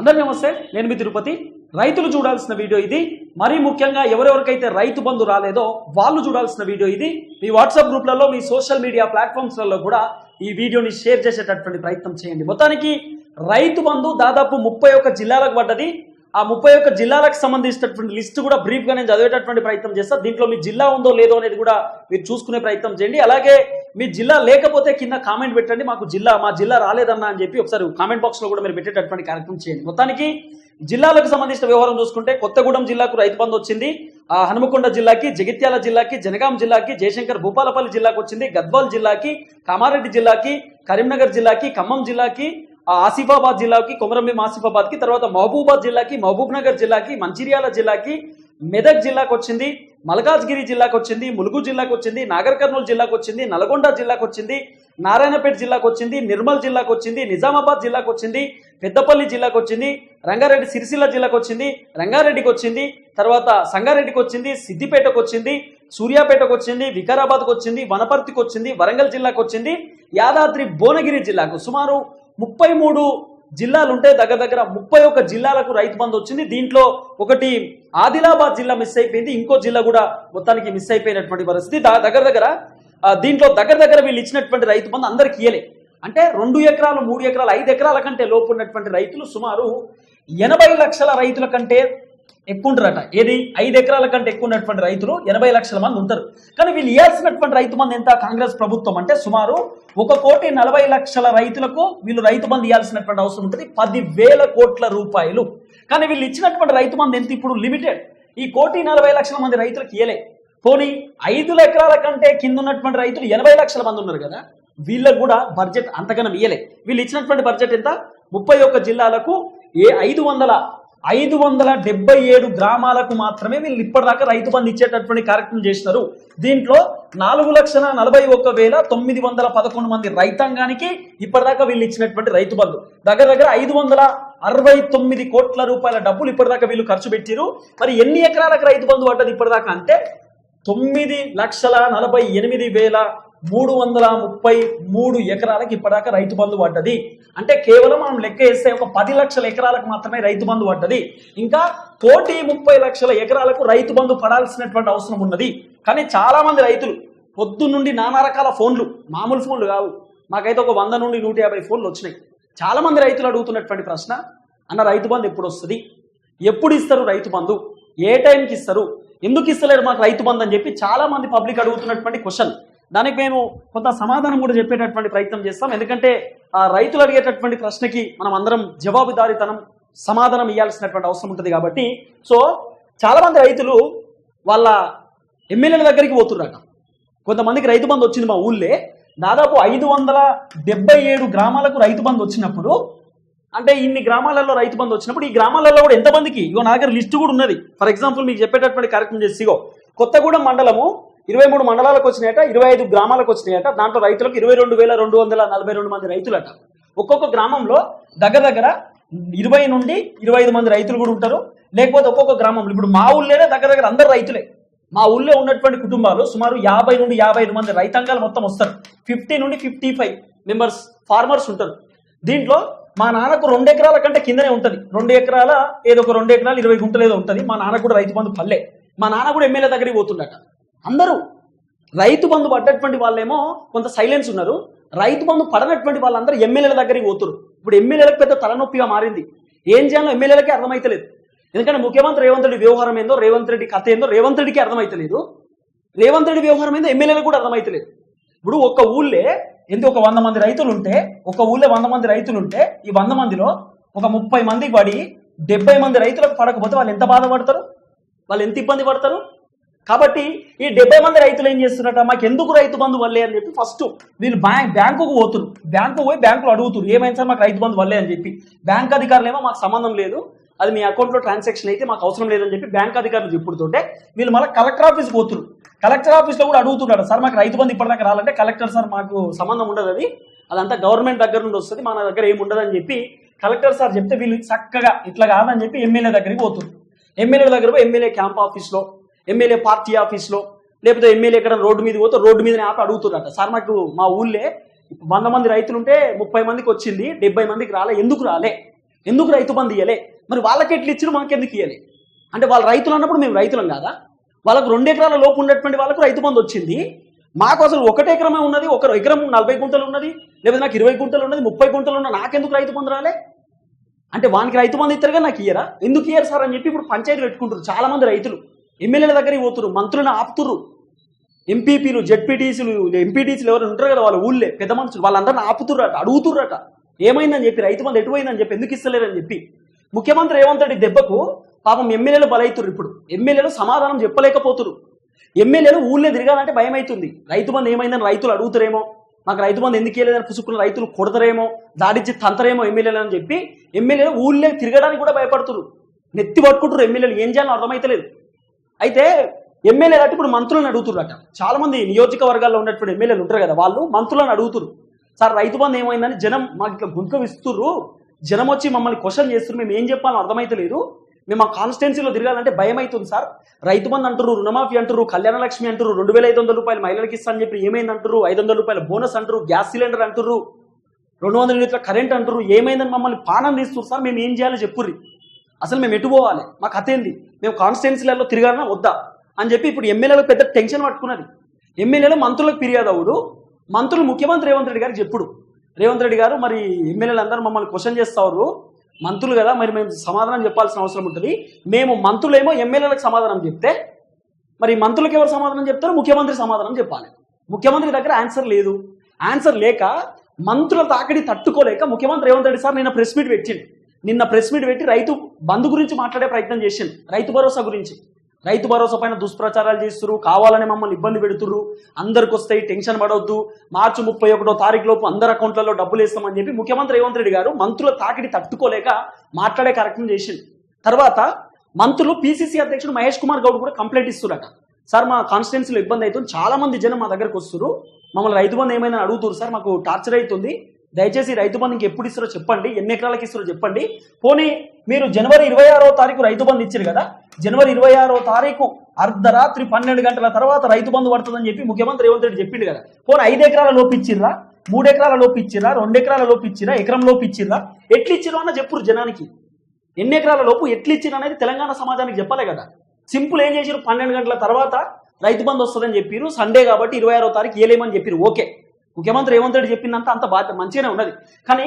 అందరికీ నమస్తే, నేను మీ తిరుపతి. రైతులు చూడాల్సిన వీడియో ఇది. మరీ ముఖ్యంగా ఎవరెవరికైతే రైతు బంధు రాలేదో వాళ్ళు చూడాల్సిన వీడియో ఇది. మీ వాట్సాప్ గ్రూప్లలో, మీ సోషల్ మీడియా ప్లాట్ఫామ్స్లలో కూడా ఈ వీడియోని షేర్ చేసేటటువంటి ప్రయత్నం చేయండి. మొత్తానికి రైతు బంధు దాదాపు 31 జిల్లాలకు పడ్డది. ఆ 31 జిల్లాలకు సంబంధించినటువంటి లిస్టు కూడా బ్రీఫ్గా నేను చదివేటటువంటి ప్రయత్నం చేస్తాను. దీంట్లో మీ జిల్లా ఉందో లేదో అనేది కూడా మీరు చూసుకునే ప్రయత్నం చేయండి. అలాగే మీ జిల్లా లేకపోతే కింద కామెంట్ పెట్టండి, మా జిల్లా రాలేదన్నా అని చెప్పి ఒకసారి కామెంట్ బాక్స్లో కూడా మీరు పెట్టేటటువంటి కార్యక్రమం చేయండి. మొత్తానికి జిల్లాలకు సంబంధించిన వ్యవహారం చూసుకుంటే కొత్తగూడెం జిల్లాకు రైతు బంధు వచ్చింది, హనుమకొండ జిల్లాకి, జగిత్యాల జిల్లాకి, జనగాం జిల్లాకి, జయశంకర్ భూపాలపల్లి జిల్లాకు వచ్చింది, గద్వాల్ జిల్లాకి, కామారెడ్డి జిల్లాకి, కరీంనగర్ జిల్లాకి, ఖమ్మం జిల్లాకి, ఆసిఫాబాద్ జిల్లాకి, కొమరంభీం ఆసిఫాబాద్కి, తర్వాత మహబూబాద్ జిల్లాకి, మహబూబ్ నగర్ జిల్లాకి, మంచిర్యాల జిల్లాకి, మెదక్ జిల్లాకు వచ్చింది, మల్కాజ్గిరి జిల్లాకు వచ్చింది, ములుగు జిల్లాకు వచ్చింది, నాగర్ కర్నూలు జిల్లాకు వచ్చింది, నల్గొండ జిల్లాకు వచ్చింది, నారాయణపేట జిల్లాకు వచ్చింది, నిర్మల్ జిల్లాకు వచ్చింది, నిజామాబాద్ జిల్లాకు వచ్చింది, పెద్దపల్లి జిల్లాకు వచ్చింది, రంగారెడ్డి సిరిసిల్ల జిల్లాకు వచ్చింది, రంగారెడ్డికి వచ్చింది, తర్వాత సంగారెడ్డికి వచ్చింది, సిద్దిపేటకు వచ్చింది, సూర్యాపేటకు వచ్చింది, వికారాబాద్కు వచ్చింది, వనపర్తికి వచ్చింది, వరంగల్ జిల్లాకు వచ్చింది, యాదాద్రి భువనగిరి జిల్లాకు సుమారు 33 జిల్లాలుంటే దగ్గర 31 జిల్లాలకు రైతు బంధు వచ్చింది. దీంట్లో ఒకటి ఆదిలాబాద్ జిల్లా మిస్ అయిపోయింది, ఇంకో జిల్లా కూడా మొత్తానికి మిస్ అయిపోయినటువంటి పరిస్థితి. దీంట్లో దగ్గర వీళ్ళు ఇచ్చినటువంటి రైతు బంధు అందరికి ఇయ్యలే. అంటే 2 ఎకరాలు 3 ఎకరాలు 5 ఎకరాల కంటే లోపు ఉన్నటువంటి రైతులు సుమారు 80 లక్షల రైతుల కంటే ఎక్కువ ఉంటారట. ఏది 5 ఎకరాల కంటే ఎక్కువ ఉన్నటువంటి రైతులు 80 లక్షల మంది ఉంటారు. కానీ వీళ్ళు ఇవ్వాల్సినటువంటి రైతు బంధు ఎంత? కాంగ్రెస్ ప్రభుత్వం అంటే సుమారు 1,40,40,00,000 రైతులకు వీళ్ళు రైతు బంధు ఇవ్వాల్సినటువంటి అవసరం ఉంటుంది, 10,000 కోట్ల రూపాయలు. కానీ వీళ్ళు ఇచ్చినటువంటి రైతు బంధు ఎంత? ఇప్పుడు లిమిటెడ్. ఈ 1,40,00,000 మంది రైతులకు ఇయ్యలే. పోనీ 5 ఎకరాల కంటే కింద ఉన్నటువంటి రైతులు 80 లక్షల మంది ఉన్నారు కదా, వీళ్ళకు కూడా బడ్జెట్ అంతగానం ఇయ్యలే. వీళ్ళు ఇచ్చినటువంటి బడ్జెట్ ఎంత? 31 జిల్లాలకు 577 గ్రామాలకు మాత్రమే వీళ్ళు ఇప్పటిదాకా రైతు బంధు ఇచ్చేటటువంటి కార్యక్రమం చేసినారు. దీంట్లో 4,41,911 మంది రైతాంగానికి ఇప్పటిదాకా వీళ్ళు ఇచ్చినటువంటి రైతు బంధు దగ్గర 569 కోట్ల రూపాయల డబ్బులు ఇప్పటిదాకా వీళ్ళు ఖర్చు పెట్టిరు. మరి ఎన్ని ఎకరాలకు రైతు బంధు పడ్డది ఇప్పటిదాకా అంటే 9,48,333 ఎకరాలకు ఇప్పటిదాకా రైతు బంధు పడ్డది. అంటే కేవలం మనం లెక్క వేస్తే ఒక 10 లక్షల ఎకరాలకు మాత్రమే రైతు బంధు పడ్డది. ఇంకా 1,30,00,000 ఎకరాలకు రైతు బంధు పడాల్సినటువంటి అవసరం ఉన్నది. కానీ చాలా మంది రైతులు పొద్దు నుండి నానా రకాల ఫోన్లు, మామూలు ఫోన్లు కావు, మాకైతే ఒక 100 నుండి 150 ఫోన్లు వచ్చినాయి. చాలా మంది రైతులు అడుగుతున్నటువంటి ప్రశ్న, అన్న రైతు బంధు ఎప్పుడు వస్తుంది, ఎప్పుడు ఇస్తారు రైతు బంధు, ఏ టైంకి ఇస్తారు, ఎందుకు ఇస్తలేరు మాకు రైతు బంధు అని చెప్పి చాలా మంది పబ్లిక్ అడుగుతున్నటువంటి క్వశ్చన్. దానికి మేము కొంత సమాధానం కూడా చెప్పేటటువంటి ప్రయత్నం చేస్తాం. ఎందుకంటే ఆ రైతులు అడిగేటటువంటి ప్రశ్నకి మనం అందరం జవాబుదారీతనం సమాధానం ఇవ్వాల్సినటువంటి అవసరం ఉంటుంది కాబట్టి. సో చాలా మంది రైతులు వాళ్ళ ఎమ్మెల్యేల దగ్గరికి పోతుర్రట. కొంతమందికి రైతు బంధు వచ్చింది మా ఊళ్ళే, దాదాపు 577 గ్రామాలకు రైతు బంధు వచ్చినప్పుడు, అంటే ఇన్ని గ్రామాలలో రైతు బంధు వచ్చినప్పుడు ఈ గ్రామాలలో కూడా ఎంతమందికి, ఇగో నా దగ్గర లిస్టు కూడా ఉన్నది. ఫర్ ఎగ్జాంపుల్ మీకు చెప్పేటటువంటి కార్యక్రమం చేసి, ఇగో కొత్తగూడెం మండలము 23 మండలాలకు వచ్చినాయట, 25 గ్రామాలకు వచ్చినాయట. దాంట్లో రైతులకు 22,242 మంది రైతులట. ఒక్కొక్క గ్రామంలో దగ్గర 20 నుండి 25 మంది రైతులు కూడా ఉంటారు. లేకపోతే ఒక్కొక్క గ్రామంలో ఇప్పుడు మా ఊళ్ళోనే దగ్గర అందరు రైతులే. మా ఊళ్ళో ఉన్నటువంటి కుటుంబాలు సుమారు 50 నుండి 55 మంది రైతాంగాలు మొత్తం వస్తారు. 50 నుండి 55 మెంబర్స్ ఫార్మర్స్ ఉంటారు. దీంట్లో మా నాన్నకు 2 ఎకరాల కంటే కిందనే ఉంటుంది. 2 ఎకరాల ఏదో ఒక 2 ఎకరాలు 20 గుంటలు ఏదో ఉంటుంది. మా నాన్న కూడా రైతు బంధు పల్లె. మా నాన్న కూడా ఎమ్మెల్యే దగ్గరికి పోతుండట. అందరూ రైతు బంధు పడ్డటువంటి వాళ్ళేమో కొంత సైలెన్స్ ఉన్నారు, రైతు బంధు పడనటువంటి వాళ్ళందరూ ఎమ్మెల్యేల దగ్గరికి పోతున్నారు. ఇప్పుడు ఎమ్మెల్యేలకు పెద్ద తలనొప్పిగా మారింది. ఏం చేయాలో ఎమ్మెల్యేలకి అర్థమైతలేదు. ఎందుకంటే ముఖ్యమంత్రి రేవంత్ రెడ్డి వ్యవహారం ఏందో, రేవంత్ రెడ్డి కథ ఏందో రేవంత్ రెడ్డికి అర్థమైతలేదు, రేవంత్ రెడ్డి వ్యవహారం ఏందో ఎమ్మెల్యేలకు కూడా అర్థమైతలేదు. ఇప్పుడు ఒక ఊళ్ళే ఎందుకు ఒక 100 మంది రైతులు ఉంటే, ఒక ఊళ్ళో 100 మంది రైతులు ఉంటే ఈ 100 మందిలో ఒక 30 మందికి పడి 70 మంది రైతులకు పడకపోతే వాళ్ళు ఎంత బాధపడతారు, వాళ్ళు ఎంత ఇబ్బంది పడతారు. కాబట్టి ఈ 70 మంది రైతులు ఏం చేస్తున్నారట, మాకు ఎందుకు రైతు బంధు వల్లే అని చెప్పి ఫస్ట్ వీళ్ళు బ్యాంకుకు పోతున్నారు. బ్యాంకులో అడుగుతున్నారు, ఏమైనా సార్ మాకు రైతు బంధు వల్లే అని చెప్పి. బ్యాంక్ అధికారులు ఏమో మాకు సంబంధం లేదు, అది మీ అకౌంట్లో ట్రాన్సాక్షన్ అయితే మాకు అవసరం లేదని చెప్పి బ్యాంక్ అధికారులు చెప్పుడుతుంటే వీళ్ళు మళ్ళీ కలెక్టర్ ఆఫీస్ పోతున్నారు. కలెక్టర్ ఆఫీస్లో కూడా అడుగుతున్నాడు, సార్ మాకు రైతు బంధు ఇప్పటిదాకా రాలంటే కలెక్టర్ సార్ మాకు సంబంధం ఉండదు, అదంతా గవర్నమెంట్ దగ్గర నుండి వస్తుంది, మన దగ్గర ఏమి ఉండదని చెప్పి కలెక్టర్ సార్ చెప్తే వీళ్ళు చక్కగా ఇట్లా కాదని చెప్పి ఎమ్మెల్యే దగ్గరికి పోతున్నారు. ఎమ్మెల్యేల దగ్గర పోయి ఎమ్మెల్యే క్యాంప్ ఆఫీస్లో, ఎమ్మెల్యే పార్టీ ఆఫీస్లో, లేకపోతే ఎమ్మెల్యే ఎక్కడ రోడ్డు మీద పోతే రోడ్డు మీదనే ఆపి అడుగుతున్నారట, సార్ మాకు మా ఊళ్ళే 100 మంది రైతులు ఉంటే 30 మందికి వచ్చింది, 70 మందికి రాలే, ఎందుకు రాలే, ఎందుకు రైతు బంధు ఇయ్యలే? మరి వాళ్ళకి ఎట్లు ఇచ్చారు, మాకెందుకు ఇయ్యలే? అంటే వాళ్ళు రైతులు అన్నప్పుడు మేము రైతులం కాదా? వాళ్ళకు 2 ఎకరాల లోపు ఉన్నటువంటి వాళ్ళకు రైతు బంధు వచ్చింది, మాకు అసలు 1 ఎకరమే ఉన్నది, 1 ఎకరం 40 గుంటలు ఉన్నది, లేదా నాకు 20 గుంటలు ఉన్నది, 30 గుంటలు ఉన్న నాకెందుకు రైతు బంధు రాలే? అంటే వానికి రైతు బంధు ఇస్తారుగా నాకు ఇయ్యరా? ఎందుకు ఇయ్యరు సార్ అని చెప్పి ఇప్పుడు పంచాయతీ పెట్టుకుంటారు చాలా మంది రైతులు. ఎమ్మెల్యేల దగ్గరికి పోతురు, మంత్రులను ఆపుతురు, ఎంపీపీలు జెడ్పీటీసీలు ఎంపీటీసీలు ఎవరు ఉంటారు కదా వాళ్ళ ఊళ్ళే పెద్ద మనుషులు వాళ్ళందరిని ఆపుతుర్రట, అడుగుతుర్రట ఏమైందని చెప్పి, రైతు బంధు ఎటుపోయిందని చెప్పి, ఎందుకు ఇస్తలేరని చెప్పి. ముఖ్యమంత్రి రేవంత్ రెడ్డి దెబ్బకు పాపం ఎమ్మెల్యేలు బలైతురు. ఇప్పుడు ఎమ్మెల్యేలు సమాధానం చెప్పలేకపోతురు. ఎమ్మెల్యేలు ఊళ్ళే తిరగాలంటే భయం అవుతుంది. రైతు బంధు ఏమైందని రైతులు అడుగుతారేమో, మాకు రైతు బంధు ఎందుకు ఇవ్వలేదని పుసుకున్న రైతులు కొడతారేమో, దాడిచ్చి తంతరేమో ఎమ్మెల్యేలు అని చెప్పి ఎమ్మెల్యేలు ఊళ్ళే తిరగడానికి కూడా భయపడుతురు. నెత్తి పట్టుకుంటారు ఎమ్మెల్యేలు, ఏం చేయాలని అర్థమైతలేదు. అయితే ఎమ్మెల్యేలు అంటే ఇప్పుడు మంత్రులను అడుగుతుర్రట. చాలా మంది నియోజకవర్గాల్లో ఉన్నటువంటి ఎమ్మెల్యేలు ఉంటారు కదా, వాళ్ళు మంత్రులను అడుగుతురు, సార్ రైతు బంధు ఏమైందని జనం మాకు ఇట్లా గుంక ఇస్తుర్రు, జనం వచ్చి మమ్మల్ని క్వశ్చన్ చేస్తున్నారు, మేము ఏం చెప్పాలో అర్థమైతలేదు, మేము ఆ కాన్స్టిట్యున్సీలో తిరగాలంటే భయం అవుతుంది సార్, రైతు బంధు అంటారు, రుణమాఫీ అంటారు, కళ్యాణ లక్ష్మి అంటారు, 2500 రూపాయలు మహిళలకు ఇస్తా అని చెప్పి ఏమైంది అంటారు, 500 రూపాయల బోనస్ అంటారు, గ్యాస్ సిలిండర్ అంటారు, 200 యూనిట్ల కరెంట్ అంటారు, ఏమైందని మమ్మల్ని పానం తీస్తున్నారు సార్, మేము ఏం చేయాలో చెప్పుర్రి, అసలు మేము ఎటు పోవాలి, మా కథ ఏంది, మేము కాన్స్టిట్యున్సీలలో తిరగాలన్నా వద్దా అని చెప్పి ఇప్పుడు ఎమ్మెల్యేలకు పెద్ద టెన్షన్ పట్టుకున్నది. ఎమ్మెల్యేలు మంత్రులకు ఫిర్యాదు అవుడు, మంత్రులు ముఖ్యమంత్రి రేవంత్ రెడ్డి గారికి చెప్పుడు, రేవంత్ రెడ్డి గారు మరి ఎమ్మెల్యేలు అందరూ మమ్మల్ని క్వశ్చన్ చేస్తారు, మంత్రులు కదా మరి మేము సమాధానం చెప్పాల్సిన అవసరం ఉంటుంది, మేము మంత్రులేమో ఎమ్మెల్యేలకు సమాధానం చెప్తే మరి మంత్రులకు ఎవరు సమాధానం చెప్తారు, ముఖ్యమంత్రి సమాధానం చెప్పాలి. ముఖ్యమంత్రి దగ్గర ఆన్సర్ లేదు. ఆన్సర్ లేక మంత్రుల తాకిడి తట్టుకోలేక ముఖ్యమంత్రి రేవంత్ రెడ్డి సార్ నిన్న ప్రెస్ మీట్ పెట్టి రైతు బంధు గురించి మాట్లాడే ప్రయత్నం చేసిండు, రైతు భరోసా గురించి. రైతు భరోసా పైన దుష్ప్రచారాలు చేస్తున్నారు, కావాలని మమ్మల్ని ఇబ్బంది పెడుతున్నారు, అందరికి వస్తాయి టెన్షన్ పడవద్దు, మార్చి 31వ తారీఖు లోపు అందరి అకౌంట్లలో డబ్బులు వేస్తామని చెప్పి ముఖ్యమంత్రి రేవంత్ రెడ్డి గారు మంత్రుల తాకిడి తట్టుకోలేక మాట్లాడే కార్యక్రమం చేసిండు. తర్వాత మంత్రులు పిసిసి అధ్యక్షుడు మహేష్ కుమార్ గౌడ్ కూడా కంప్లైంట్ ఇస్తున్నారట, సార్ మా కాన్స్టిట్యున్సీలో ఇబ్బంది అవుతుంది, చాలా మంది జనం మా దగ్గరకు వస్తున్నారు, మమ్మల్ని రైతు బంధు ఏమైనా అడుగుతున్నారు సార్, మాకు టార్చర్ అవుతుంది, దయచేసి రైతు బంధు ఎప్పుడు ఇస్తారో చెప్పండి, ఎన్ని ఎకరాలకు ఇస్తారో చెప్పండి, పోనీ మీరు జనవరి 26వ తారీఖు రైతు బంధు ఇచ్చారు కదా, జనవరి 26వ తారీఖు అర్ధరాత్రి 12 గంటల తర్వాత రైతు బంధు పడుతుందని చెప్పి ముఖ్యమంత్రి రేవంత్ రెడ్డి చెప్పిండు కదా, పోనీ 5 ఎకరాల లోపు ఇచ్చిర్రా, 3 ఎకరాల లోపు ఇచ్చిర్రా, 2 ఎకరాల లోపు ఇచ్చిర్రా, ఎకరం లోపు ఇచ్చిర్రా, ఎట్లు ఇచ్చిర్రు అన్న చెప్పురు జనానికి, ఎన్ని ఎకరాల లోపు ఎట్లు ఇచ్చిర్రు అనేది తెలంగాణ సమాజానికి చెప్పాలి కదా. సింపుల్ ఏం చేసిరు, 12 గంటల తర్వాత రైతు బంధు వస్తుందని చెప్పారు, సండే కాబట్టి 26వ తారీఖు ఏలేమని చెప్పారు, ఓకే ముఖ్యమంత్రి రేవంత్ రెడ్డి చెప్పినంత అంత బాధ్యత మంచిగానే ఉన్నది. కానీ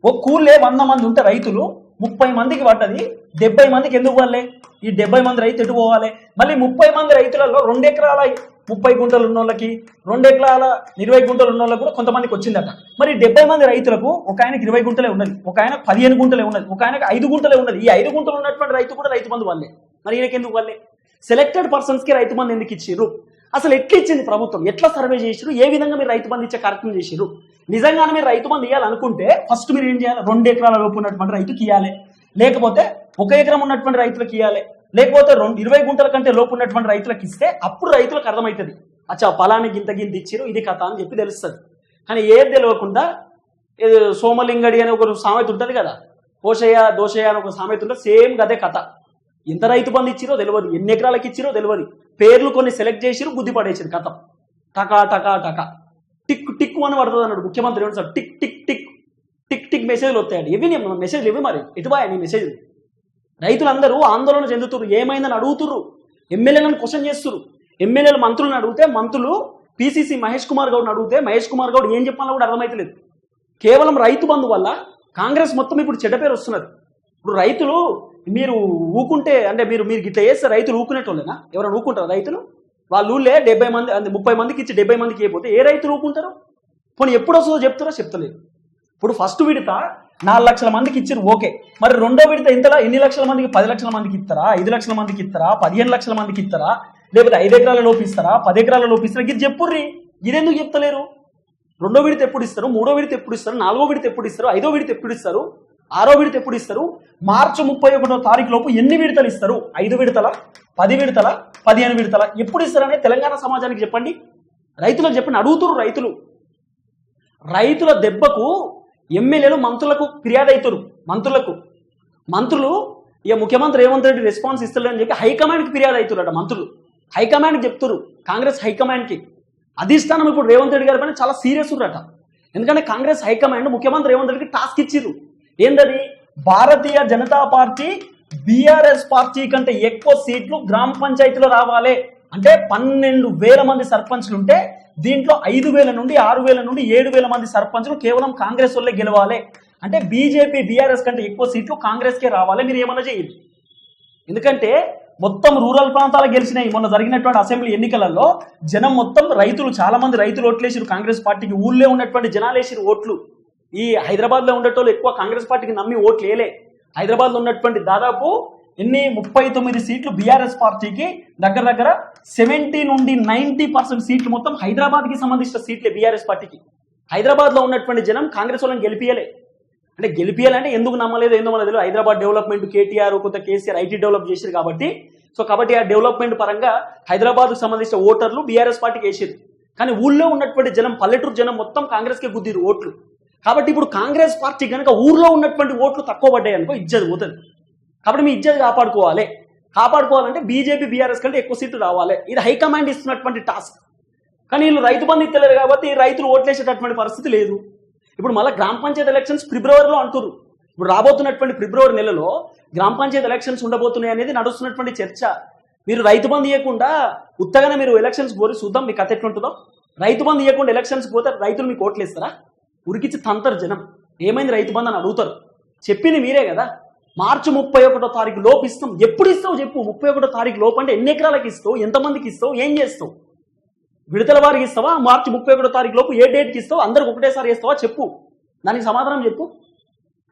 ఒక ఊళ్ళే 100 మంది ఉంటే రైతులు 30 మందికి పడ్డది, 70 మందికి ఎందుకు వాళ్ళే, ఈ 70 మంది రైతు ఎటు పోవాలి, మళ్ళీ 30 మంది రైతులలో 2 ఎకరాల 30 గుంటలు ఉన్న వాళ్ళకి, 2 ఎకరాల 20 గుంటలు ఉన్న వాళ్ళకు కూడా కొంతమందికి వచ్చిందట. మరి 70 మంది రైతులకు ఒక ఆయనకి 20 గుంటలే ఉన్నది, ఒక ఆయనకు 15 గుంటలే ఉన్నది, ఒక ఆయనకు 5 గుంటలే ఉన్నది, ఈ 5 గుంటలు ఉన్నటువంటి రైతు కూడా రైతు బంధు వాళ్ళే, మరి ఈయనకి ఎందుకు వాళ్ళే? సెలెక్టెడ్ పర్సన్స్కి రైతు బంధు ఎందుకు ఇచ్చిర్రు, అసలు ఎట్లా ఇచ్చింది ప్రభుత్వం, ఎట్లా సర్వే చేసిరు, ఏ విధంగా మీరు రైతు బంధు ఇచ్చే కార్యక్రమం చేసిరు? నిజంగానే మీరు రైతు బంధు ఇవ్వాలనుకుంటే ఫస్ట్ మీరు ఏం చేయాలి, 2 ఎకరాల లోపు ఉన్నటువంటి రైతుకి ఇవ్వాలి, లేకపోతే 1 ఎకరం ఉన్నటువంటి రైతులకు ఇవ్వాలి, లేకపోతే 20 గుంటల కంటే లోపు ఉన్నటువంటి రైతులకు ఇస్తే అప్పుడు రైతులకు అర్థమవుతుంది, అచ్చా పలానికి గింత ఇచ్చిరు ఇది కథ అని చెప్పి తెలుస్తుంది. కానీ ఏది తెలియకుండా సోమలింగడి అని ఒక సామెత ఉంటుంది కదా, పోషయ్య దోషయ్య అని ఒక సామెత ఉంటుంది, సేమ్ అదే కథ. ఎంత రైతు బంధు ఇచ్చిరో తెలియదు, ఎన్ని ఎకరాలకు ఇచ్చిరో తెలియదు, పేర్లు కొన్ని సెలెక్ట్ చేసిరు, బుద్ధి పడేసారు, కథం టకా టకా టకా టిక్ టిక్ అని పడుతుంది అన్నాడు ముఖ్యమంత్రి Revanth sir, tick tick tick tick tick మెసేజ్లు వస్తాయండి, ఇవి మెసేజ్లు ఇవి, మరి ఎటుబాయ నీ మెసేజ్లు? రైతులందరూ ఆందోళన చెందుతున్నారు, ఏమైందని అడుగుతుర్రు, ఎమ్మెల్యేలను క్వశ్చన్ చేస్తున్నారు, ఎమ్మెల్యేలు మంత్రులను అడిగితే మంత్రులు పిసిసి మహేష్ కుమార్ గౌడ్ని అడిగితే మహేష్ కుమార్ గౌడ్ ఏం చెప్పాలో కూడా అర్థమైతలేదు. కేవలం రైతు బంధు వల్ల కాంగ్రెస్ మొత్తం ఇప్పుడు చెడ్డ పేరు వస్తున్నది. ఇప్పుడు రైతులు మీరు ఊకుంటే అంటే మీరు ఇట్లా చేస్తే రైతులు ఊకునేటోళ్ళేనా? ఎవరైనా ఊకుంటారు రైతులు? వాళ్ళు ఊళ్ళే 70 మంది అంటే 30 మందికి ఇచ్చి 70 మందికి అయిపోతే ఏ రైతులు ఊకుంటారు? పోనీ ఎప్పుడు వస్తుందో చెప్తారో చెప్తలేదు. ఇప్పుడు ఫస్ట్ విడత 4 లక్షల మందికి ఇచ్చారు, ఓకే, మరి రెండో విడత ఇంతలా ఎన్ని లక్షల మందికి? 10 లక్షల మందికి ఇస్తారా, 5 లక్షల మందికి ఇస్తారా, 15 లక్షల మందికి ఇస్తారా, లేకపోతే 5 ఎకరాల లోపు ఇస్తారా, 10 ఎకరాల లోపు ఇస్తారా? ఇది చెప్పుర్రి, ఇదెందుకు చెప్తలేరు? రెండో విడత ఎప్పుడు ఇస్తారు, మూడో విడత ఎప్పుడు ఇస్తారు, 4వ విడత ఎప్పుడు ఇస్తారు, 5వ విడత ఎప్పుడు ఇస్తారు, 6వ విడత ఎప్పుడు ఇస్తారు, మార్చి 31వ తారీఖు లోపు ఎన్ని విడతలు ఇస్తారు, 5 విడతల, 10 విడతల, 15 విడతల, ఎప్పుడు ఇస్తారనే తెలంగాణ సమాజానికి చెప్పండి, రైతులకు చెప్పండి. అడుగుతున్నారు రైతులు. రైతుల దెబ్బకు ఎమ్మెల్యేలు మంత్రులకు ఫిర్యాదు అవుతారు, మంత్రులు ఇక ముఖ్యమంత్రి రేవంత్ రెడ్డి రెస్పాన్స్ ఇస్తలేదని చెప్పి హైకమాండ్కి ఫిర్యాదు అవుతారట మంత్రులు. హైకమాండ్కి చెప్తారు, కాంగ్రెస్ హైకమాండ్కి. అధిష్టానం ఇప్పుడు రేవంత్ రెడ్డి గారి పైన చాలా సీరియస్ ఉన్నారట. ఎందుకంటే కాంగ్రెస్ హైకమాండ్ ముఖ్యమంత్రి రేవంత్ రెడ్డికి టాస్క్ ఇచ్చిర్రు, ఏంటది, Bharatiya Janata party BRS party కంటే ఎక్కువ సీట్లు గ్రామ పంచాయతీలో రావాలి అంటే 12,000 మంది సర్పంచ్లు ఉంటే దీంట్లో 5,000 నుండి 6,000 నుండి 7,000 మంది సర్పంచ్లు కేవలం కాంగ్రెస్ వాళ్ళే గెలవాలి అంటే బీజేపీ బీఆర్ఎస్ కంటే ఎక్కువ సీట్లు కాంగ్రెస్కే రావాలి. మీరు ఏమన్నా చేయండి. ఎందుకంటే మొత్తం రూరల్ ప్రాంతాలకు గెలిచినాయి. మొన్న జరిగినటువంటి అసెంబ్లీ ఎన్నికలలో జనం మొత్తం రైతులు, చాలా మంది రైతులు ఓట్లేసారు కాంగ్రెస్ పార్టీకి. ఊళ్ళో ఉన్నటువంటి జనాలు వేసిరు ఓట్లు. ఈ హైదరాబాద్లో ఉండేటోళ్ళు ఎక్కువ కాంగ్రెస్ పార్టీకి నమ్మి ఓట్లు వేయలే. హైదరాబాద్లో ఉన్నటువంటి దాదాపు 39 సీట్లు బీఆర్ఎస్ పార్టీకి, దగ్గర దగ్గర 70 నుండి 90% సీట్లు మొత్తం హైదరాబాద్కి సంబంధించిన సీట్లే బీఆర్ఎస్ పార్టీకి. హైదరాబాద్లో ఉన్నటువంటి జనం కాంగ్రెస్ వాళ్ళని గెలిపియలే. అంటే గెలిపియాలంటే ఎందుకు నమ్మలేదు ఏందో మనకు తెలియదు. హైదరాబాద్ డెవలప్మెంట్ కేటీఆర్ కొంత కేసీఆర్ ఐటీ డెవలప్ చేశారు కాబట్టి ఆ డెవలప్మెంట్ పరంగా హైదరాబాద్కు సంబంధించిన ఓటర్లు బీఆర్ఎస్ పార్టీకి వేసారు. కానీ ఊళ్ళో ఉన్నటువంటి జనం, పల్లెటూరు జనం మొత్తం కాంగ్రెస్కే గుద్దిరు ఓట్లు. కాబట్టి ఇప్పుడు కాంగ్రెస్ పార్టీ కనుక ఊర్లో ఉన్నటువంటి ఓట్లు తక్కువ పడ్డాయి అనుకో ఇజ్జత్ పోతుంది. కాబట్టి మీ ఇజ్జత్ కాపాడుకోవాలంటే బీజేపీ బీఆర్ఎస్ కంటే ఎక్కువ సీట్లు రావాలి. ఇది హైకమాండ్ ఇస్తున్నటువంటి టాస్క్. కానీ వీళ్ళు రైతు బంధు ఇస్తలేరు కాబట్టి రైతులు ఓట్లేసేటటువంటి పరిస్థితి లేదు. ఇప్పుడు మళ్ళీ గ్రామ పంచాయతీ ఎలక్షన్స్ ఫిబ్రవరిలో అంటున్నారు. ఇప్పుడు రాబోతున్నటువంటి ఫిబ్రవరి నెలలో గ్రామ పంచాయతీ ఎలక్షన్స్ ఉండబోతున్నాయి అనేది నడుస్తున్నటువంటి చర్చ. మీరు రైతు బంధు ఇవ్వకుండా ఉత్తగానే మీరు ఎలక్షన్స్ పోరి చూద్దాం మీకు కథ ఎట్లుంటుందో. రైతు బంధు ఇవ్వకుండా ఎలక్షన్స్ పోతే రైతులు మీకు ఓట్లు ఇస్తారా? ఉరికిచ్చి తంతరు జనం. ఏమైంది రైతు బంధు అని అడుగుతారు. చెప్పింది మీరే కదా, మార్చి 31వ తారీఖు లోపు ఇస్తాం. ఎప్పుడు ఇస్తావు చెప్పు. 31వ తారీఖు లోపు అంటే ఎన్ని ఎకరాలకు ఇస్తావు, ఎంతమందికి ఇస్తావు, ఏం చేస్తావు? విడతల వారికి ఇస్తావా? మార్చి 31వ తారీఖు లోపు ఏ డేట్కి ఇస్తావు? అందరికి ఒకటేసారి ఇస్తావా చెప్పు. దానికి సమాధానం చెప్పు.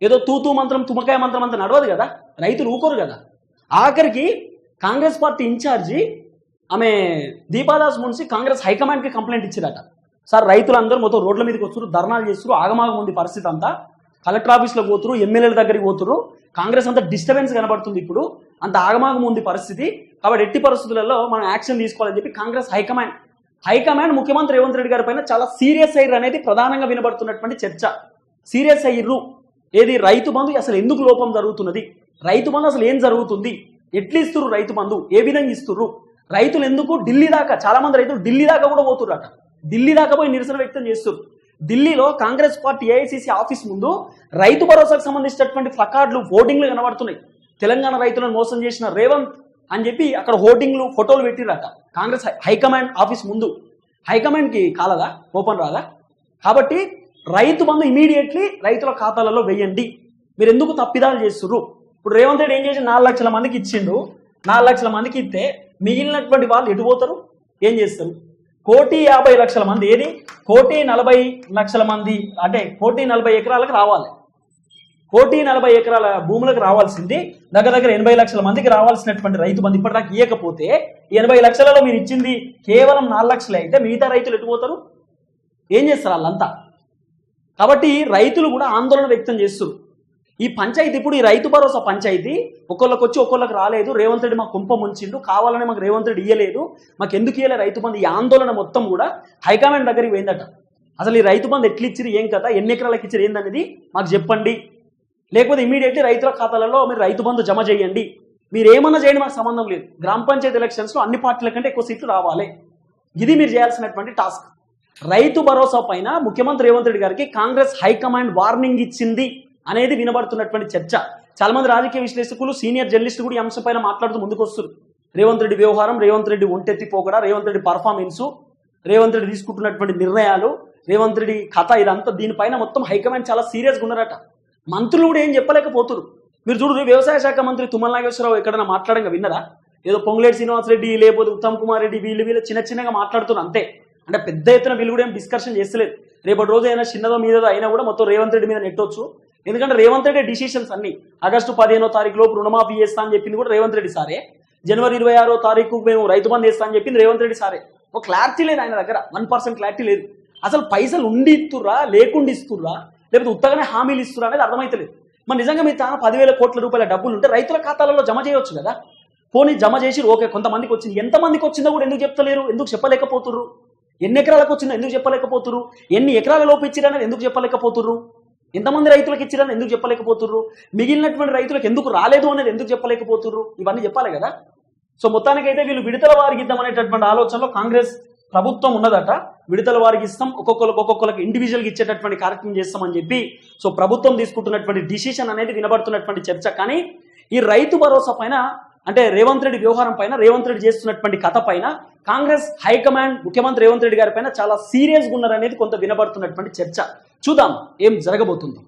ఏదో తూతూ మంత్రం తుమ్మకాయ మంత్రం అంతా నడవదు కదా. రైతులు ఊకోరు కదా. ఆఖరికి కాంగ్రెస్ పార్టీ ఇన్ఛార్జి ఆమె దీపాదాస్ మున్సి కాంగ్రెస్ హైకమాండ్కి కంప్లైంట్ ఇచ్చారట. సార్ రైతులందరూ మొత్తం రోడ్ల మీదకి వస్తున్నారు, ధర్నాలు చేస్తున్నారు, ఆగమాగం ఉంది పరిస్థితి అంతా. కలెక్టర్ ఆఫీస్లో పోతురు, ఎమ్మెల్యేల దగ్గరికి పోతురు, కాంగ్రెస్ అంతా డిస్టర్బెన్స్ కనబడుతుంది, ఇప్పుడు అంత ఆగమాగం ఉంది పరిస్థితి. కాబట్టి ఎట్టి పరిస్థితులలో మనం యాక్షన్ తీసుకోవాలని చెప్పి కాంగ్రెస్ హైకమాండ్ ముఖ్యమంత్రి రేవంత్ రెడ్డి గారి పైన చాలా సీరియస్ అయ్యారు అనేది ప్రధానంగా వినబడుతున్నటువంటి చర్చ. సీరియస్ అయ్యిర్రు. ఏది రైతు బంధు అసలు ఎందుకు లోపం జరుగుతున్నది, రైతు బంధు అసలు ఏం జరుగుతుంది, ఎట్లా ఇస్తుర్రు రైతు బంధు, ఏ విధంగా ఇస్తుర్రు, రైతులు ఎందుకు ఢిల్లీ దాకా, చాలా మంది రైతులు ఢిల్లీ దాకా కూడా పోతుర్రట. ఢిల్లీ దాకా పోయి నిరసన వ్యక్తం చేస్తున్నారు. ఢిల్లీలో కాంగ్రెస్ పార్టీ ఏఐసిసి ఆఫీస్ ముందు రైతు భరోసాకు సంబంధించినటువంటి ప్లకార్డులు, హోర్డింగ్లు కనబడుతున్నాయి. తెలంగాణ రైతులను మోసం చేసిన రేవంత్ అని చెప్పి అక్కడ హోర్డింగ్లు, ఫోటోలు పెట్టిరట కాంగ్రెస్ హైకమాండ్ ఆఫీస్ ముందు. హైకమాండ్కి కాలదా, ఓపెన్ రాదా? కాబట్టి రైతు బంధు ఇమీడియట్లీ రైతుల ఖాతాలలో వేయండి. మీరు ఎందుకు తప్పిదాలు చేస్తుర్రు? ఇప్పుడు రేవంత్ రెడ్డి ఏం చేసి 4 లక్షల మందికి ఇచ్చిండు. 4 లక్షల మందికి ఇస్తే మిగిలినటువంటి వాళ్ళు ఎటు పోతారు, ఏం చేస్తారు? 1,50,00,000 మంది, ఏది 1,40,00,000 మంది అంటే 1,40 ఎకరాలకు రావాలి. 1,40 ఎకరాల భూములకు రావాల్సింది దగ్గర దగ్గర 80 లక్షల మందికి రావాల్సినటువంటి రైతు బంధు ఇప్పటిదాకా ఇవ్వకపోతే 80 లక్షలలో మీరు ఇచ్చింది కేవలం 4 లక్షలే అయితే మిగతా రైతులు ఎటు పోతారు, ఏం చేస్తారు వాళ్ళంతా? కాబట్టి రైతులు కూడా ఆందోళన వ్యక్తం చేస్తారు. ఈ పంచాయతీ ఇప్పుడు ఈ రైతు భరోసా పంచాయతీ ఒకళ్ళకి వచ్చి ఒకళ్ళకి రాలేదు, రేవంత్ రెడ్డి మాకు కుంప ముంచిండు, కావాలని మాకు రేవంత్ రెడ్డి ఇయ్యలేదు, మాకు ఎందుకు ఇయ్యలే రైతు బంధు, ఈ ఆందోళన మొత్తం కూడా హైకమాండ్ దగ్గరికి పోయిందట. అసలు ఈ రైతు బంధు ఎట్లా ఇచ్చిరు, ఏం కదా, ఎన్ని ఎకరాలకు ఇచ్చిరు ఏందనేది మాకు చెప్పండి, లేకపోతే ఇమీడియట్లీ రైతుల ఖాతాలలో మీరు రైతు బంధు జమ చేయండి, మీరు ఏమన్నా చేయండి, మాకు సంబంధం లేదు. గ్రామ పంచాయతీ ఎలక్షన్స్లో అన్ని పార్టీల కంటే ఎక్కువ సీట్లు రావాలి. ఇది మీరు చేయాల్సినటువంటి టాస్క్. రైతు భరోసా పైన ముఖ్యమంత్రి రేవంత్ రెడ్డి గారికి కాంగ్రెస్ హైకమాండ్ వార్నింగ్ ఇచ్చింది అనేది వినబడుతున్నటువంటి చర్చ. చాలా మంది రాజకీయ విశ్లేషకులు, సీనియర్ జర్నలిస్టులు కూడా ఈ అంశం పైన మాట్లాడుతూ ముందుకు వస్తారు. రేవంత్ రెడ్డి వ్యవహారం, రేవంత్ రెడ్డి ఒంటెత్తిపోకడా, రేవంత్ రెడ్డి పర్ఫార్మెన్స్, రేవంత్ రెడ్డి తీసుకుంటున్నటువంటి నిర్ణయాలు, రేవంత్ రెడ్డి కథ, ఇదంతా దీనిపైన మొత్తం హైకమాండ్ చాలా సీరియస్గా ఉన్నారట. మంత్రులు కూడా ఏం చెప్పలేకపోతున్నారు. మీరు చూడు, వ్యవసాయ శాఖ మంత్రి తుమ్మల నాగేశ్వరరావు ఎక్కడైనా మాట్లాడంగా విన్నరా? ఏదో పొంగులేటి శ్రీనివాసరెడ్డి లేకపోతే ఉత్తమ్ కుమార్ రెడ్డి వీళ్ళు చిన్నగా మాట్లాడుతున్నారు అంతే. అంటే పెద్ద ఎత్తున వీళ్ళు కూడా ఏం డిస్కషన్ చేస్తలేదు. రేపటి రోజు అయినా చిన్నదో మీదో అయినా కూడా మొత్తం రేవంత్ రెడ్డి మీద నెట్టొచ్చు. ఎందుకంటే రేవంత్ రెడ్డి డిసిషన్స్ అన్ని ఆగస్టు 15వ తారీఖు లోపు రుణమాఫీ చేస్తా అని చెప్పింది కూడా రేవంత్ రెడ్డి సారే. జనవరి 26వ తారీఖు మేము రైతు బంధు చేస్తా అని చెప్పింది రేవంత్ రెడ్డి సారే. ఒక క్లారిటీ లేదు ఆయన దగ్గర, 1% క్లారిటీ లేదు. అసలు పైసలు ఉండి ఇస్తుర్రా, లేకుండా ఇస్తుర్రా, లేకపోతే ఉత్తగానే హామీలు ఇస్తుర్రా అనేది అర్థమైతలేదు. మరి నిజంగా మీ తాను 10,000 కోట్ల రూపాయల డబ్బులు ఉంటే రైతుల ఖాతాలలో జమ చేయవచ్చు కదా. పోనీ జమ చేసి ఓకే, కొంతమందికి వచ్చింది, ఎంతమందికి వచ్చిందో కూడా ఎందుకు చెప్తలేరు, ఎందుకు చెప్పలేకపోతుర్రు? ఎన్ని ఎకరాలకు వచ్చిందో ఎందుకు చెప్పలేకపోతుర్రు? ఎన్ని ఎకరాల లోపు ఇచ్చిరనేది ఎందుకు చెప్పలేకపోతుర్రు? ఎంతమంది రైతులకు ఇచ్చిరని ఎందుకు చెప్పలేకపోతుర్రు? మిగిలినటువంటి రైతులకు ఎందుకు రాలేదు అనేది ఎందుకు చెప్పలేకపోతుర్రు? ఇవన్నీ చెప్పాలి కదా. సో మొత్తానికైతే వీళ్ళు విడతల వారికి ఇద్దామనేటటువంటి ఆలోచనలో కాంగ్రెస్ ప్రభుత్వం ఉన్నదట, విడతల వారికి ఇస్తాం, ఒక్కొక్కరికి ఇండివిజువల్గా ఇచ్చేటటువంటి కార్యక్రమం చేస్తామని చెప్పి సో ప్రభుత్వం తీసుకుంటున్నటువంటి డిసిషన్ అనేది వినబడుతున్నటువంటి చర్చ. కానీ ఈ రైతు భరోసా పైన అంటే రేవంత్ రెడ్డి వ్యవహారం పైన, రేవంత్ రెడ్డి చేస్తున్నటువంటి కథ పైన కాంగ్రెస్ హైకమాండ్ ముఖ్యమంత్రి రేవంత్ రెడ్డి గారి పైన చాలా సీరియస్గా ఉన్నారనేది కొంత వినబడుతున్నటువంటి చర్చ. చూద్దాం ఏం జరగబోతుంది.